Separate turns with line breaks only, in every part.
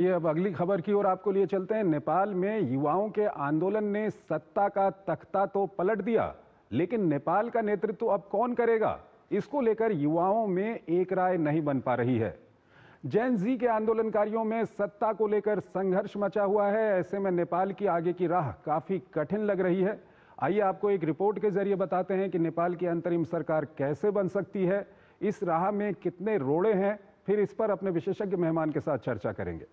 ये अब अगली खबर की ओर आपको लिए चलते हैं। नेपाल में युवाओं के आंदोलन ने सत्ता का तख्ता तो पलट दिया, लेकिन नेपाल का नेतृत्व अब कौन करेगा, इसको लेकर युवाओं में एक राय नहीं बन पा रही है। जैन जी के आंदोलनकारियों में सत्ता को लेकर संघर्ष मचा हुआ है। ऐसे में नेपाल की आगे की राह काफी कठिन लग रही है। आइए आपको एक रिपोर्ट के जरिए बताते हैं कि नेपाल की अंतरिम सरकार कैसे बन सकती है, इस राह में कितने रोड़े हैं। फिर इस पर अपने विशेषज्ञ मेहमान के साथ चर्चा करेंगे।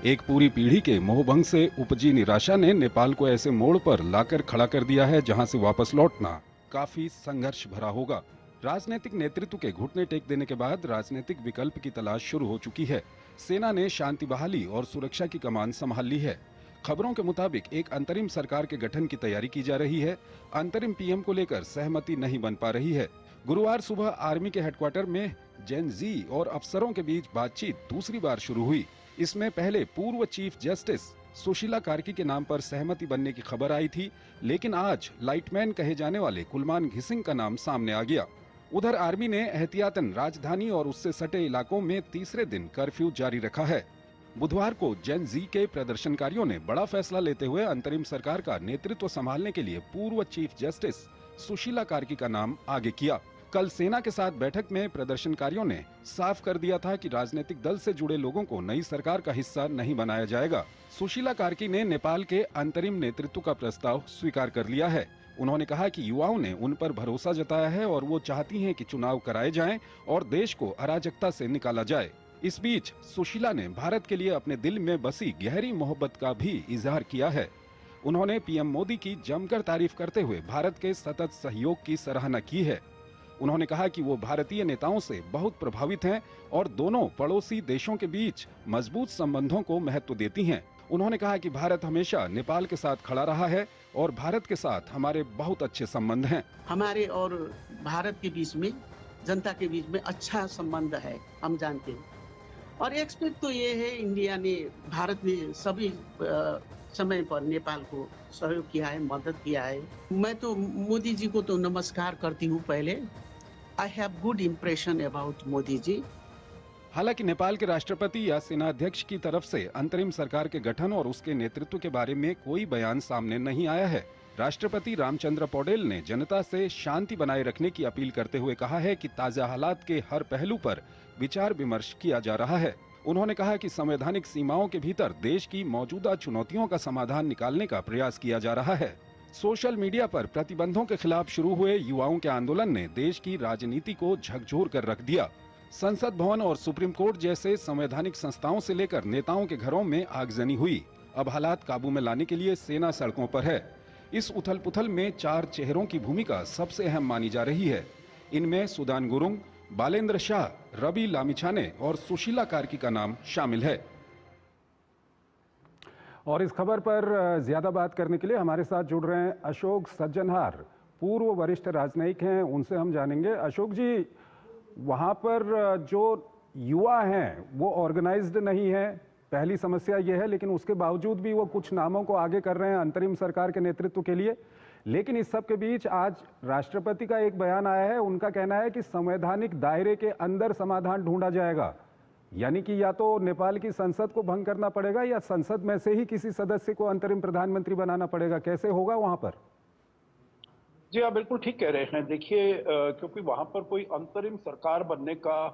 एक पूरी पीढ़ी के मोहभंग से उपजी निराशा ने नेपाल को ऐसे मोड़ पर लाकर खड़ा कर दिया है जहां से वापस लौटना काफी संघर्ष भरा होगा। राजनीतिक नेतृत्व के घुटने टेक देने के बाद राजनीतिक विकल्प की तलाश शुरू हो चुकी है। सेना ने शांति बहाली और सुरक्षा की कमान संभाल ली है। खबरों के मुताबिक एक अंतरिम सरकार के गठन की तैयारी की जा रही है। अंतरिम पीएम को लेकर सहमति नहीं बन पा रही है। गुरुवार सुबह आर्मी के हेडक्वार्टर में जेन जी और अफसरों के बीच बातचीत दूसरी बार शुरू हुई। इसमें पहले पूर्व चीफ जस्टिस सुशीला कार्की के नाम पर सहमति बनने की खबर आई थी, लेकिन आज लाइटमैन कहे जाने वाले कुलमान घिसिंग का नाम सामने आ गया। उधर आर्मी ने एहतियातन राजधानी और उससे सटे इलाकों में तीसरे दिन कर्फ्यू जारी रखा है। बुधवार को जेन जी के प्रदर्शनकारियों ने बड़ा फैसला लेते हुए अंतरिम सरकार का नेतृत्व संभालने के लिए पूर्व चीफ जस्टिस सुशीला कार्की का नाम आगे किया। कल सेना के साथ बैठक में प्रदर्शनकारियों ने साफ कर दिया था कि राजनीतिक दल से जुड़े लोगों को नई सरकार का हिस्सा नहीं बनाया जाएगा। सुशीला कार्की ने नेपाल के अंतरिम नेतृत्व का प्रस्ताव स्वीकार कर लिया है। उन्होंने कहा कि युवाओं ने उन पर भरोसा जताया है और वो चाहती हैं कि चुनाव कराए जाएं और देश को अराजकता से निकाला जाए। इस बीच सुशीला ने भारत के लिए अपने दिल में बसी गहरी मोहब्बत का भी इजहार किया है। उन्होंने पीएम मोदी की जमकर तारीफ करते हुए भारत के सतत सहयोग की सराहना की है। उन्होंने कहा कि वो भारतीय नेताओं से बहुत प्रभावित हैं और दोनों पड़ोसी देशों के बीच मजबूत संबंधों को महत्व देती हैं। उन्होंने कहा कि भारत हमेशा नेपाल के साथ खड़ा रहा है और भारत के साथ हमारे बहुत अच्छे संबंध हैं।
हमारे और भारत के बीच में, जनता के बीच में अच्छा संबंध है, हम जानते हैं। और एक्सपेक्ट तो ये है, इंडिया ने, भारत ने सभी समय पर नेपाल को सहयोग किया है, मदद किया है। मैं तो मोदी जी को तो नमस्कार करती हूँ पहले। I have good impression about Modi ji.
हालांकि नेपाल के राष्ट्रपति या सेनाध्यक्ष की तरफ से अंतरिम सरकार के गठन और उसके नेतृत्व के बारे में कोई बयान सामने नहीं आया है। राष्ट्रपति रामचंद्र पौडेल ने जनता से शांति बनाए रखने की अपील करते हुए कहा है कि ताजा हालात के हर पहलू पर विचार विमर्श किया जा रहा है। उन्होंने कहा कि संवैधानिक सीमाओं के भीतर देश की मौजूदा चुनौतियों का समाधान निकालने का प्रयास किया जा रहा है। सोशल मीडिया पर प्रतिबंधों के खिलाफ शुरू हुए युवाओं के आंदोलन ने देश की राजनीति को झकझोर कर रख दिया। संसद भवन और सुप्रीम कोर्ट जैसे संवैधानिक संस्थाओं से लेकर नेताओं के घरों में आगजनी हुई। अब हालात काबू में लाने के लिए सेना सड़कों पर है। इस उथल पुथल में 4 चेहरों की भूमिका सबसे अहम मानी जा रही है। इनमें सुदान गुरुंग, बालेंद्र शाह, रवि लामिछाने और सुशीला कार्की का नाम शामिल है। और इस खबर पर ज्यादा बात करने के लिए हमारे साथ जुड़ रहे हैं अशोक सज्जनहार, पूर्व वरिष्ठ राजनयिक हैं। उनसे हम जानेंगे। अशोक जी, वहां पर जो युवा हैं वो ऑर्गेनाइज्ड नहीं है, पहली समस्या यह है, लेकिन उसके बावजूद भी वो कुछ नामों को आगे कर रहे हैं अंतरिम सरकार के नेतृत्व के लिए। लेकिन इस सब के बीच आज राष्ट्रपति का एक बयान आया है। उनका कहना है कि संवैधानिक दायरे के अंदर समाधान ढूंढा जाएगा, यानी कि या तो नेपाल की संसद को भंग करना पड़ेगा या संसद में से ही किसी सदस्य को अंतरिम प्रधानमंत्री बनाना पड़ेगा। कैसे होगा वहां पर?
जी, आप बिल्कुल ठीक कह रहे हैं। देखिए, क्योंकि वहां पर कोई अंतरिम सरकार बनने का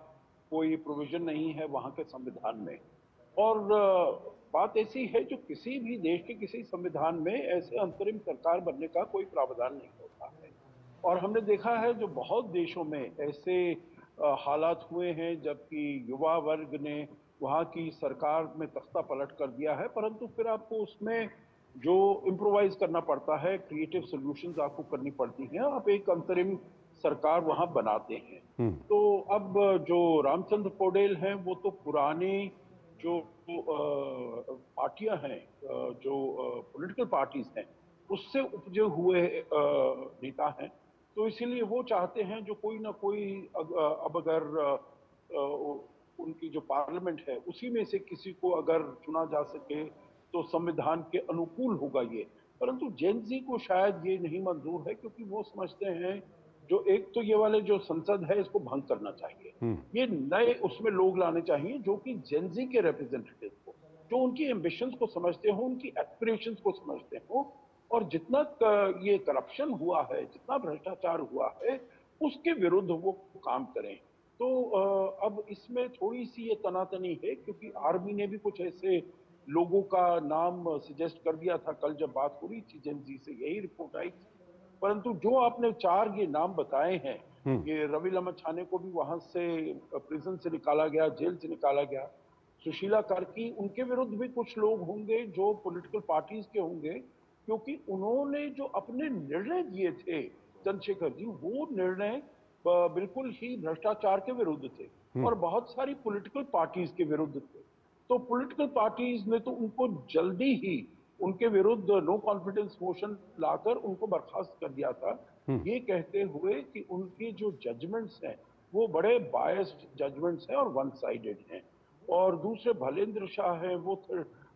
कोई प्रोविजन नहीं है वहां के संविधान में। और बात ऐसी है, जो किसी भी देश के किसी संविधान में ऐसे अंतरिम सरकार बनने का कोई प्रावधान नहीं होता है। और हमने देखा है, जो बहुत देशों में ऐसे हालात हुए हैं जबकि युवा वर्ग ने वहां की सरकार में तख्ता पलट कर दिया है, परंतु फिर आपको उसमें जो इम्प्रोवाइज करना पड़ता है, क्रिएटिव सॉल्यूशंस आपको करनी पड़ती हैं, आप एक अंतरिम सरकार वहां बनाते हैं। तो अब जो रामचंद्र पौडेल हैं, वो तो पुराने जो पार्टियां हैं, जो पॉलिटिकल पार्टीज हैं, उससे उपजे हुए नेता हैं। तो इसीलिए वो चाहते हैं जो कोई ना कोई अब अगर उनकी जो पार्लियामेंट है उसी में से किसी को अगर चुना जा सके तो संविधान के अनुकूल होगा ये। परंतु जेन जी को शायद ये नहीं मंजूर है, क्योंकि वो समझते हैं जो एक तो ये वाले जो संसद है इसको भंग करना चाहिए। ये नए उसमें लोग लाने चाहिए जो कि जेनजी के रिप्रेजेंटेटिव हो, जो उनकी एम्बिशंस को समझते हो, उनकी एस्पिरेशंस को समझते हो, और जितना ये करप्शन हुआ है, जितना भ्रष्टाचार हुआ है, उसके विरुद्ध वो काम करें। तो अब इसमें थोड़ी सी ये तनातनी है, क्योंकि आर्मी ने भी कुछ ऐसे लोगों का नाम सजेस्ट कर दिया था। कल जब बात हो रही थी जेनजी से यही रिपोर्ट आई थी। परंतु जो आपने 4 ये नाम बताए हैं, ये रवि लम्बछाने को भी वहां से प्रिजन से निकाला गया, जेल से निकाला गया। सुशीला कार्की, उनके विरुद्ध भी कुछ लोग होंगे जो पॉलिटिकल पार्टीज के होंगे, क्योंकि उन्होंने जो अपने निर्णय दिए थे चंद्रशेखर जी, वो निर्णय बिल्कुल ही भ्रष्टाचार के विरुद्ध थे और बहुत सारी पॉलिटिकल पार्टीज के विरुद्ध थे। तो पॉलिटिकल पार्टीज ने तो उनको जल्दी ही उनके विरुद्ध नो कॉन्फिडेंस मोशन लाकर उनको बर्खास्त कर दिया था, ये कहते हुए कि उनके जो जजमेंट्स हैं वो बड़े बायस्ड जजमेंट्स हैं और वन साइडेड हैं। और दूसरे भलेंद्र शाह हैं, वो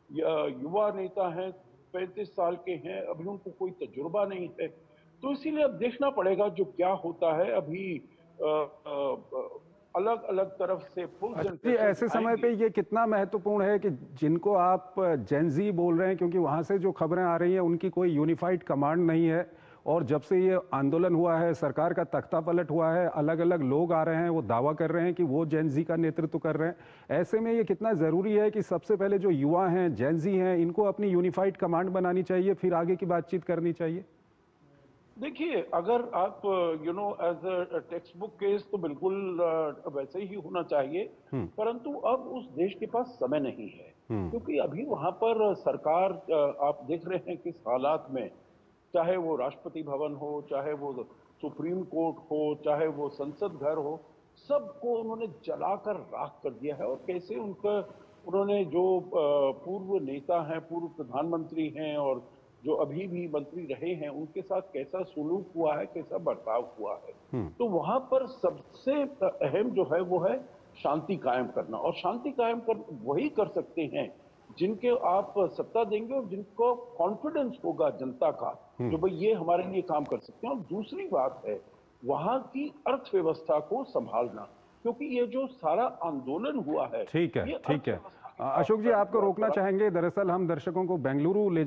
युवा नेता हैं, 35 साल के हैं, अभी उनको कोई तजुर्बा नहीं है। तो इसीलिए अब देखना पड़ेगा जो क्या होता है। अभी अलग अलग तरफ से पुल्स
अच्छा
एंड
जी, ऐसे
प्रेशर्स
समय पे
आएंगे।
ये कितना महत्वपूर्ण है कि जिनको आप जेनजी बोल रहे हैं, क्योंकि वहां से जो खबरें आ रही हैं उनकी कोई यूनिफाइड कमांड नहीं है, और जब से ये आंदोलन हुआ है, सरकार का तख्ता पलट हुआ है, अलग अलग लोग आ रहे हैं, वो दावा कर रहे हैं कि वो जेनजी का नेतृत्व कर रहे हैं। ऐसे में ये कितना ज़रूरी है कि सबसे पहले जो युवा हैं, जेनजी हैं, इनको अपनी यूनिफाइड कमांड बनानी चाहिए, फिर आगे की बातचीत करनी चाहिए।
देखिए, अगर आप as a textbook case तो बिल्कुल वैसे ही होना चाहिए, परंतु अब उस देश के पास समय नहीं है, क्योंकि अभी वहां पर सरकार आप देख रहे हैं किस हालात में, चाहे वो राष्ट्रपति भवन हो, चाहे वो सुप्रीम कोर्ट हो, चाहे वो संसद घर हो, सबको उन्होंने जलाकर राख कर दिया है। और कैसे उनका उन्होंने जो पूर्व नेता हैं, पूर्व प्रधानमंत्री हैं और जो अभी भी मंत्री रहे हैं, उनके साथ कैसा सुलूक हुआ है, कैसा बर्ताव हुआ है। तो वहां पर सबसे अहम जो है वो है शांति कायम करना, और शांति कायम कर वही कर सकते हैं जिनके आप सत्ता देंगे और जिनको कॉन्फिडेंस होगा जनता का, जो भाई ये हमारे लिए काम कर सकते हैं। और दूसरी बात है वहां की अर्थव्यवस्था को संभालना, क्योंकि ये जो सारा आंदोलन हुआ है,
ठीक है,
ये
ठीक है।
अर्थव्यवस्था के
अशोक जी,
साथ
आपको रोकना
बड़ा
चाहेंगे, दरअसल हम दर्शकों को बेंगलुरु ले